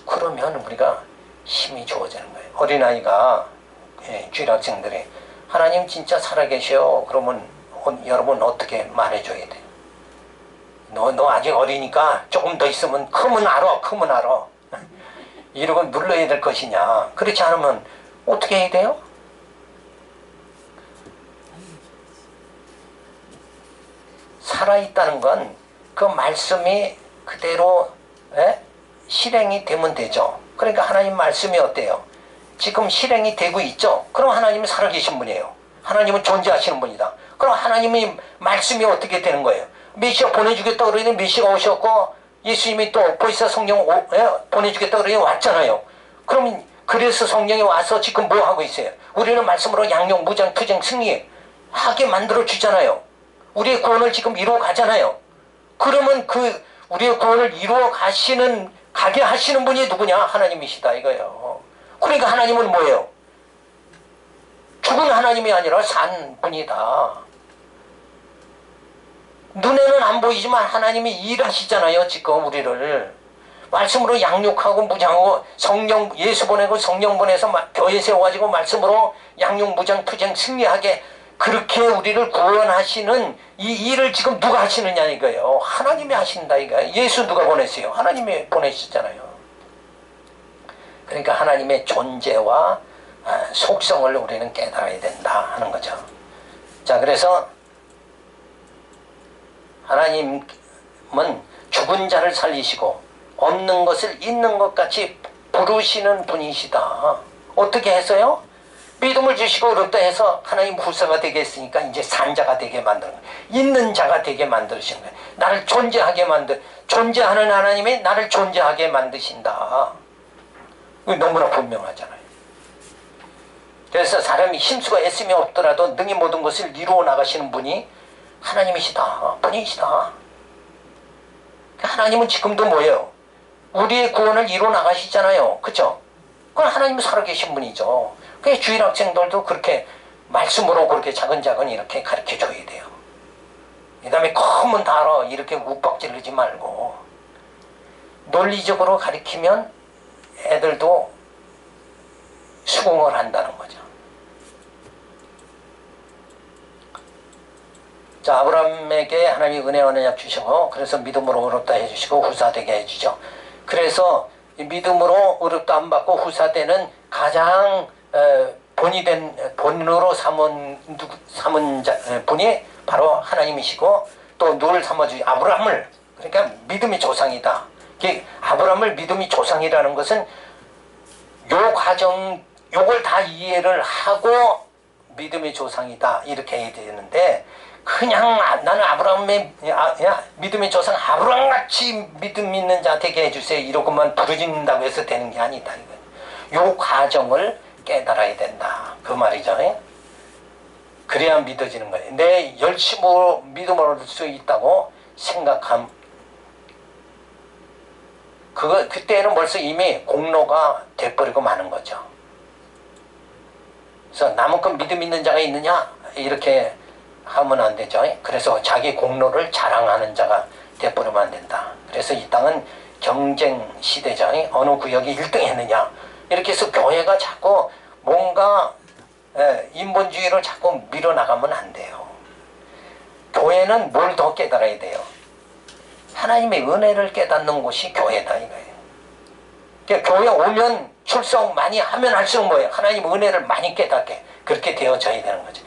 그러면 우리가 힘이 주어지는 거예요. 어린아이가 주일학생들이 하나님 진짜 살아계셔. 그러면 여러분 어떻게 말해줘야 돼요? 너 아직 어리니까 조금 더 있으면 크면 알아. 이러고 눌러야 될 것이냐. 그렇지 않으면 어떻게 해야 돼요? 살아있다는 건 그 말씀이 그대로 실행이 되면 되죠. 그러니까 하나님 말씀이 어때요? 지금 실행이 되고 있죠. 그럼 하나님은 살아계신 분이에요. 하나님은 존재하시는 분이다. 그럼 하나님이 말씀이 어떻게 되는 거예요? 메시아 보내주겠다고 그러니 메시아가 오셨고 예수님이 또 보이사 성령 보내주겠다고 그러니 왔잖아요. 그럼 그래서 성령이 와서 지금 뭐 하고 있어요? 우리는 말씀으로 양육, 무장, 투쟁, 승리하게 만들어 주잖아요. 우리의 구원을 지금 이루어 가잖아요. 그러면 우리의 구원을 이루어 가게 하시는 분이 누구냐? 하나님이시다 이거예요. 그러니까 하나님은 뭐예요? 죽은 하나님이 아니라 산 분이다. 눈에는 안 보이지만 하나님이 일하시잖아요. 지금 우리를 말씀으로 양육하고 무장하고 성령 예수 보내고 성령 보내서 교회 세워가지고 말씀으로 양육, 무장, 투쟁, 승리하게 그렇게 우리를 구원하시는 이 일을 지금 누가 하시느냐 이거예요. 하나님이 하신다 이거예요. 예수 누가 보냈어요? 하나님이 보내시잖아요. 그러니까 하나님의 존재와 속성을 우리는 깨달아야 된다 하는 거죠. 자, 그래서 하나님은 죽은 자를 살리시고 없는 것을 있는 것 같이 부르시는 분이시다. 어떻게 해서요? 믿음을 주시고 의롭다 해서 하나님 후사가 되게 했으니까 이제 산자가 되게 만드는 거예요. 있는 자가 되게 만드시는 거예요. 나를 존재하는 하나님이 나를 존재하게 만드신다. 이거 너무나 분명하잖아요. 그래서 사람이 힘쓰고 애씀이 없더라도 능히 모든 것을 이루어 나가시는 분이 하나님이시다. 분이시다. 하나님은 지금도 뭐예요? 우리의 구원을 이루어 나가시잖아요. 그쵸? 그건 하나님이 살아계신 분이죠. 그래서 주일 학생들도 그렇게 말씀으로 그렇게 차근차근 이렇게 가르쳐 줘야 돼요. 그 다음에 크면 다 알아. 이렇게 욱박지르지 말고. 논리적으로 가르치면 애들도 수긍을 한다는 거죠. 자, 아브라함에게 하나님이 은혜 언약 주시고 그래서 믿음으로 의롭다 해주시고 후사되게 해주죠. 그래서 믿음으로 의롭다 안 받고 후사되는 가장 본으로 삼은 분이 바로 하나님이시고 또 늘 삼아주시 아브라함을 그러니까 믿음이 조상이다. 아브라함을 믿음이 조상이라는 것은 요 과정 요걸 다 이해를 하고 믿음의 조상이다 이렇게 해야 되는데 그냥 나는 아브라함의 믿음의 조상 아브라함같이 믿음 있는 자 되게 해주세요 이러고만 부르짖는다고 해서 되는 게 아니다. 요 과정을 깨달아야 된다 그 말이죠. 그래야 믿어지는 거예요. 내 열심으로 믿음을 얻을 수 있다고 생각함 그때는 벌써 이미 공로가 돼버리고 마는 거죠. 그래서 나만큼 믿음 있는 자가 있느냐 이렇게 하면 안 되죠. 그래서 자기 공로를 자랑하는 자가 돼버리면 안 된다. 그래서 이 땅은 경쟁 시대죠. 어느 구역이 1등 했느냐. 이렇게 해서 교회가 자꾸 뭔가 인본주의를 자꾸 밀어나가면 안 돼요. 교회는 뭘 더 깨달아야 돼요? 하나님의 은혜를 깨닫는 곳이 교회다 이거예요. 그러니까 교회 오면 출석 많이 하면 할수록 뭐예요? 하나님 은혜를 많이 깨닫게 그렇게 되어져야 되는 거죠.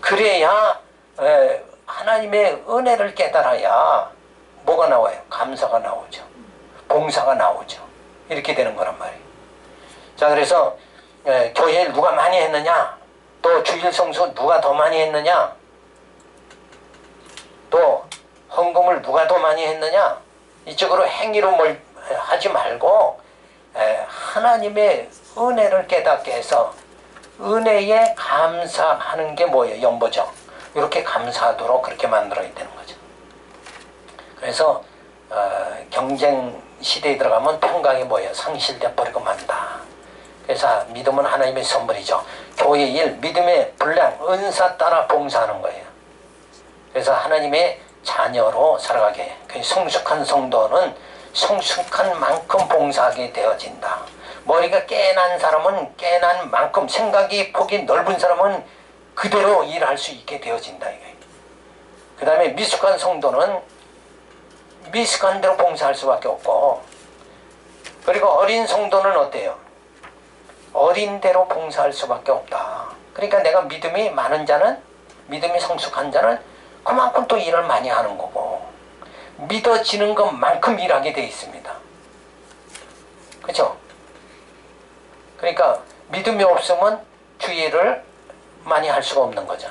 그래야 하나님의 은혜를 깨달아야 뭐가 나와요? 감사가 나오죠. 봉사가 나오죠. 이렇게 되는 거란 말이에요. 자, 그래서 교회를 누가 많이 했느냐, 또 주일 성수 누가 더 많이 했느냐, 또 헌금을 누가 더 많이 했느냐, 이쪽으로 행위로 뭘 하지 말고 하나님의 은혜를 깨닫게 해서 은혜에 감사하는 게 뭐예요? 연보죠. 이렇게 감사하도록 그렇게 만들어야 되는 거죠. 그래서 경쟁 시대에 들어가면 평강이 뭐예요? 상실돼 버리고 만다. 그래서 믿음은 하나님의 선물이죠. 교회 일, 믿음의 분량, 은사 따라 봉사하는 거예요. 그래서 하나님의 자녀로 살아가게. 성숙한 성도는 성숙한 만큼 봉사하게 되어진다. 머리가 깨난 사람은 깨난 만큼, 생각이 폭이 넓은 사람은 그대로 일할 수 있게 되어진다. 그 다음에 미숙한 성도는 미숙한 대로 봉사할 수밖에 없고, 그리고 어린 성도는 어때요? 어린 대로 봉사할 수밖에 없다. 그러니까 내가 믿음이 많은 자는, 믿음이 성숙한 자는 그만큼 또 일을 많이 하는 거고, 믿어지는 것만큼 일하게 돼 있습니다. 그렇죠? 그러니까 믿음이 없으면 주의를 많이 할 수가 없는 거죠.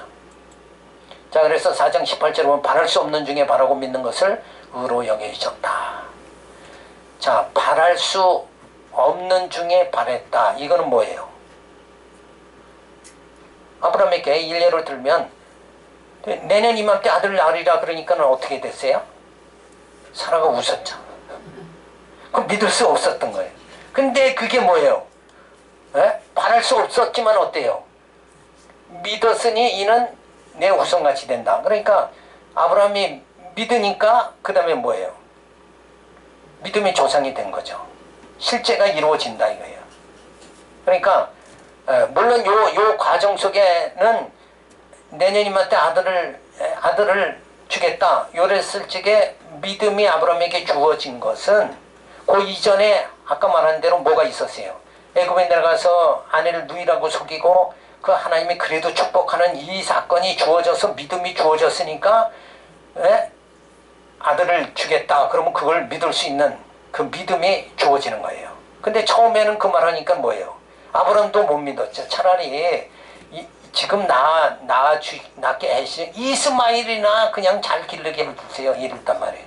자, 그래서 4장 18절에 보면 바랄 수 없는 중에 바라고 믿는 것을 의로 여기셨다. 자, 바랄 수 없는 중에 바랬다. 이거는 뭐예요? 아브라함에게 일례로 들면 내년 이맘때 아들 낳으리라 그러니까 어떻게 됐어요? 사라가 웃었죠. 그럼 믿을 수 없었던 거예요. 근데 그게 뭐예요? 바랄 수 없었지만 어때요? 믿었으니 이는 내 후손같이 된다. 그러니까 아브라함이 믿으니까 그 다음에 뭐예요? 믿음의 조상이 된 거죠. 실제가 이루어진다 이거예요. 그러니까 물론 요 과정 속에는 내년 이맘때 아들을 주겠다 요랬을 적에 믿음이 아브라함에게 주어진 것은 그 이전에 아까 말한 대로 뭐가 있었어요? 애굽에 내려가서 아내를 누이라고 속이고 그 하나님이 그래도 축복하는 이 사건이 주어져서 믿음이 주어졌으니까 아들을 주겠다. 그러면 그걸 믿을 수 있는 그 믿음이 주어지는 거예요. 근데 처음에는 그 말하니까 뭐예요? 아브라함도 못 믿었죠. 차라리 지금 낳게 해시 이스마일이나 그냥 잘 기르게 해주세요. 이랬단 말이에요.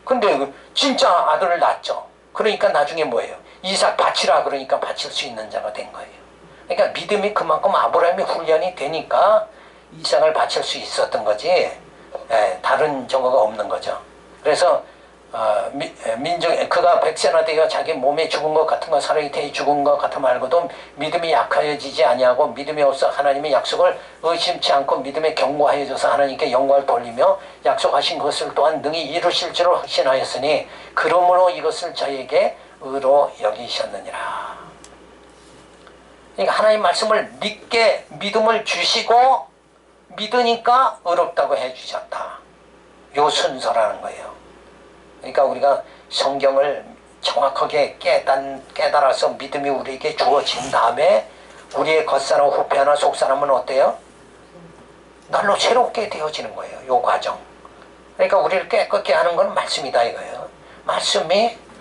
근데 진짜 아들을 낳죠. 그러니까 나중에 뭐예요? 이삭 바치라 그러니까 바칠 수 있는 자가 된 거예요. 그러니까 믿음이 그만큼 아브라함이 훈련이 되니까 이삭을 바칠 수 있었던 거지 다른 증거가 없는 거죠. 그래서 그가 백세나 되어 자기 몸에 죽은 것 같은 거 사랑이 되어 죽은 것 같아 말고도 믿음이 약하여지지 아니하고 믿음이 없어 하나님의 약속을 의심치 않고 믿음에 경고하여져서 하나님께 영광을 돌리며 약속하신 것을 또한 능히 이루실 줄을 확신하였으니 그러므로 이것을 저에게 의로 여기셨느니라. 그러니까 하나님 말씀을 믿게 믿음을 주시고 믿으니까 의롭다고 해주셨다. 요 순서라는 거예요. 그러니까 우리가 성경을 정확하게 깨달아서 믿음이 우리에게 주어진 다음에 우리의 겉사람 후패나 속사람은 어때요? 날로 새롭게 되어지는 거예요. 요 과정. 그러니까 우리를 깨끗게 하는 건 말씀이다 이거예요.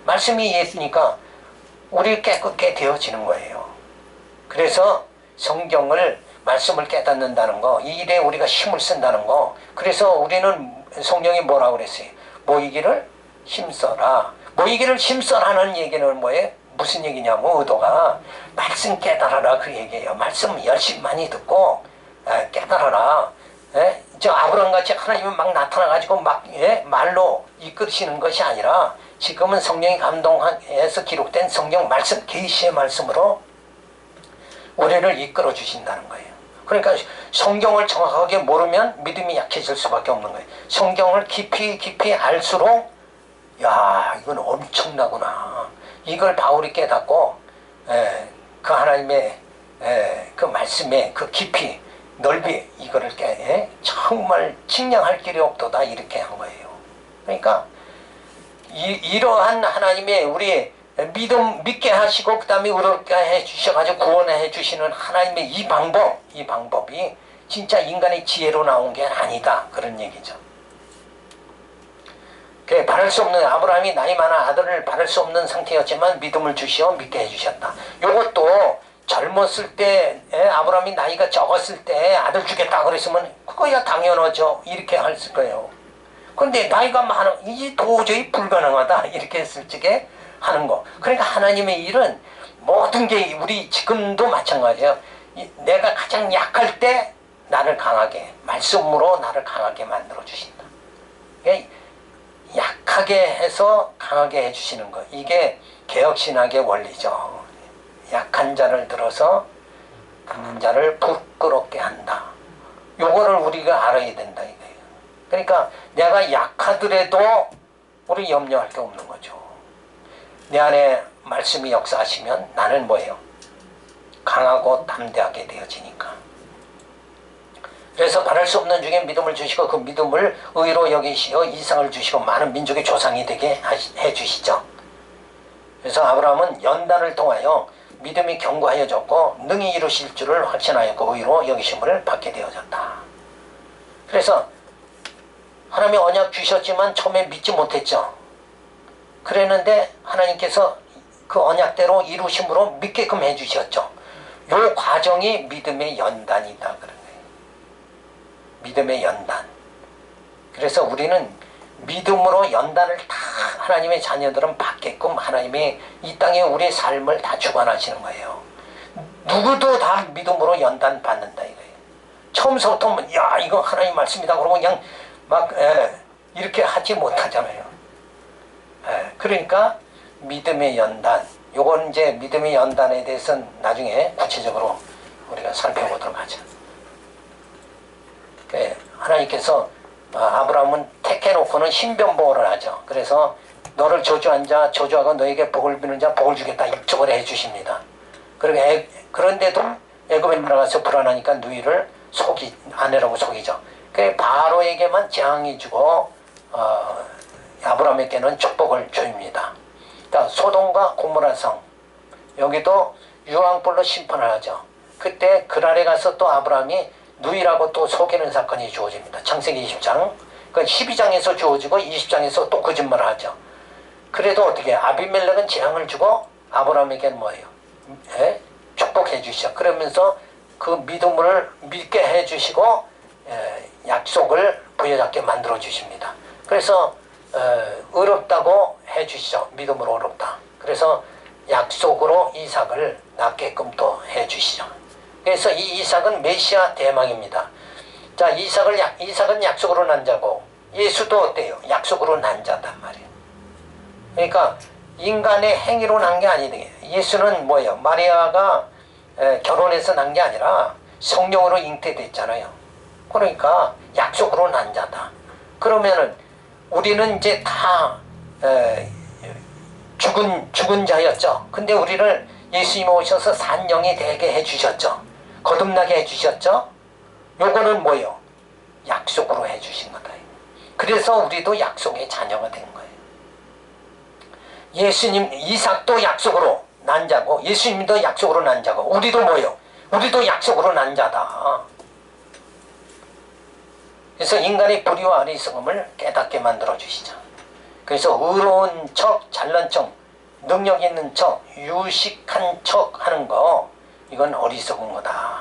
말씀이 예수니까 우리 깨끗게 되어지는 거예요. 그래서 성경을 말씀을 깨닫는다는 거, 이 일에 우리가 힘을 쓴다는 거. 그래서 우리는 성경이 뭐라고 그랬어요? 모이기를 힘써라. 모이기를 힘써라는 얘기는 뭐예요? 무슨 얘기냐면 의도가 말씀 깨달아라 그 얘기예요. 말씀 열심히 많이 듣고 깨달아라. 저 아브라함같이 하나님은 막 나타나가지고 막 말로 이끌으시는 것이 아니라 지금은 성령이 감동해서 기록된 성경 말씀, 계시의 말씀으로 우리를 이끌어 주신다는 거예요. 그러니까 성경을 정확하게 모르면 믿음이 약해질 수밖에 없는 거예요. 성경을 깊이 알수록 야, 이건 엄청나구나. 이걸 바울이 깨닫고 그 하나님의 그 말씀의 그 깊이 넓이 이거를 정말 측량할 길이 없도다 이렇게 한 거예요. 그러니까 이러한 하나님의 우리 믿게 하시고 그 다음에 의롭게 해주셔가지고 구원해 주시는 하나님의 이 방법이 진짜 인간의 지혜로 나온 게 아니다 그런 얘기죠. 바랄 수 없는 아브라함이 나이 많아 아들을 바랄 수 없는 상태였지만 믿음을 주시어 믿게 해주셨다. 요것도 젊었을 때 아브라함이 나이가 적었을 때 아들 주겠다 그랬으면 그거야 당연하죠 이렇게 할 거예요. 그런데 나이가 많아 이게 도저히 불가능하다 이렇게 했을 적에 하는 거. 그러니까 하나님의 일은 모든 게 우리 지금도 마찬가지예요. 내가 가장 약할 때 나를 강하게 말씀으로 나를 강하게 만들어 주신다. 약하게 해서 강하게 해주시는 거. 이게 개혁신학의 원리죠. 약한 자를 들어서 강한 자를 부끄럽게 한다. 요거를 우리가 알아야 된다 이거예요. 그러니까 내가 약하더라도 우리 염려할 게 없는 거죠. 내 안에 말씀이 역사하시면 나는 뭐예요? 강하고 담대하게 되어지니까. 그래서 바랄 수 없는 중에 믿음을 주시고 그 믿음을 의로 여기시어 이상을 주시고 많은 민족의 조상이 되게 해주시죠. 그래서 아브라함은 연단을 통하여 믿음이 견고하여졌고 능히 이루실 줄을 확신하였고 의로 여기심을 받게 되어졌다. 그래서 하나님의 언약 주셨지만 처음에 믿지 못했죠. 그랬는데 하나님께서 그 언약대로 이루심으로 믿게끔 해주셨죠. 이 과정이 믿음의 연단이다 그런 거예요. 믿음의 연단. 그래서 우리는 믿음으로 연단을 다 하나님의 자녀들은 받게끔 하나님의 이 땅에 우리의 삶을 다 주관하시는 거예요. 누구도 다 믿음으로 연단 받는다 이거예요. 처음부터 야 이거 하나님 말씀이다 그러고 그냥 막 이렇게 하지 못하잖아요. 그러니까 믿음의 연단. 요건 이제 믿음의 연단에 대해서는 나중에 구체적으로 우리가 살펴보도록 하죠. 하나님께서 아브라함은 택해놓고는 신변보호를 하죠. 그래서 너를 저주한 자 저주하고 너에게 복을 비는 자 복을 주겠다 약속을 해주십니다. 그런데도 애굽에 나가서 불안하니까 누이를 아내라고 속이죠. 바로에게만 재앙이 주고 아브라함에게는 축복을 줍니다. 그러니까 소돔과 고모라 성 여기도 유황불로 심판을 하죠. 그때 그랄에 가서 또 아브라함이 누이라고 또 속이는 사건이 주어집니다. 창세기 20장. 그 12장에서 주어지고 20장에서 또 거짓말을 하죠. 그래도 어떻게 아비멜렉은 재앙을 주고 아브라함에게는 뭐예요? 축복해 주시죠. 그러면서 그 믿음을 믿게 해 주시고 약속을 부여잡게 만들어 주십니다. 그래서 의롭다고 해 주시죠. 믿음으로 의롭다. 그래서 약속으로 이삭을 낳게끔 또 해 주시죠. 그래서 이 이삭은 메시아 대망입니다. 자, 이삭은 약속으로 난 자고 예수도 어때요? 약속으로 난 자단 말이에요. 그러니까 인간의 행위로 난 게 아니에요. 예수는 뭐예요? 마리아가 결혼해서 난 게 아니라 성령으로 잉태됐잖아요. 그러니까 약속으로 난 자다. 그러면은 우리는 이제 다 죽은 자였죠. 근데 우리를 예수님이 오셔서 산 영이 되게 해주셨죠. 거듭나게 해주셨죠. 요거는 뭐예요? 약속으로 해주신 거다. 그래서 우리도 약속의 자녀가 된 거예요. 이삭도 약속으로 난 자고 예수님도 약속으로 난 자고 우리도 뭐예요? 우리도 약속으로 난 자다. 그래서 인간의 불의와 어리석음을 깨닫게 만들어 주시죠. 그래서 의로운 척, 잘난 척, 능력 있는 척, 유식한 척 하는 거 이건 어리석은 거다.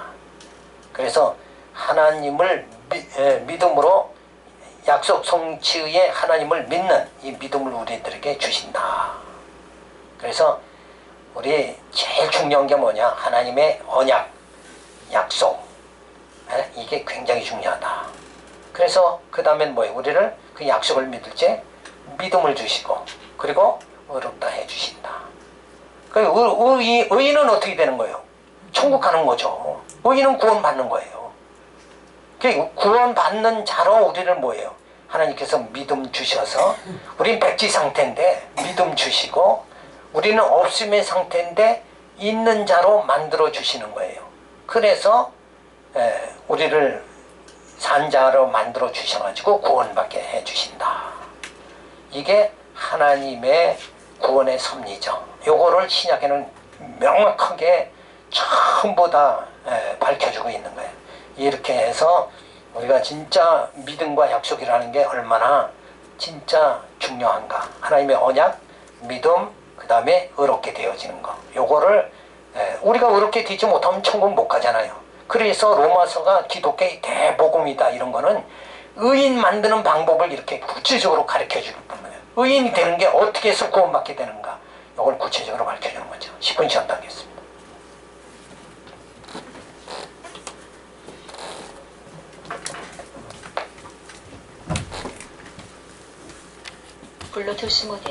그래서 하나님을 믿음으로 약속 성취의 하나님을 믿는 이 믿음을 우리들에게 주신다. 그래서 우리 제일 중요한 게 뭐냐? 하나님의 언약, 약속. 이게 굉장히 중요하다. 그래서 그 다음엔 뭐예요? 우리를 그 약속을 믿을 때 믿음을 주시고 그리고 의롭다 해주신다. 의인은 어떻게 되는 거예요? 천국 가는 거죠. 의인은 구원받는 거예요. 구원받는 자로 우리를 뭐예요? 하나님께서 믿음 주셔서 우린 백지 상태인데 믿음 주시고 우리는 없음의 상태인데 있는 자로 만들어 주시는 거예요. 그래서 우리를 산자로 만들어 주셔가지고 구원받게 해주신다. 이게 하나님의 구원의 섭리죠. 요거를 신약에는 명확하게 전부 다 밝혀주고 있는 거예요. 이렇게 해서 우리가 진짜 믿음과 약속이라는 게 얼마나 진짜 중요한가. 하나님의 언약, 믿음, 그 다음에 의롭게 되어지는 거. 요거를 우리가 의롭게 되지 못하면 천국 못 가잖아요. 그래서 로마서가 기독교의 대복음이다 이런 거는 의인 만드는 방법을 이렇게 구체적으로 가르쳐 주는 거예요. 의인이 되는 게 어떻게 해서 구원받게 되는가. 이걸 구체적으로 가르쳐 주는 거죠. 10분 시간 당겠습니다. 블루투스 모드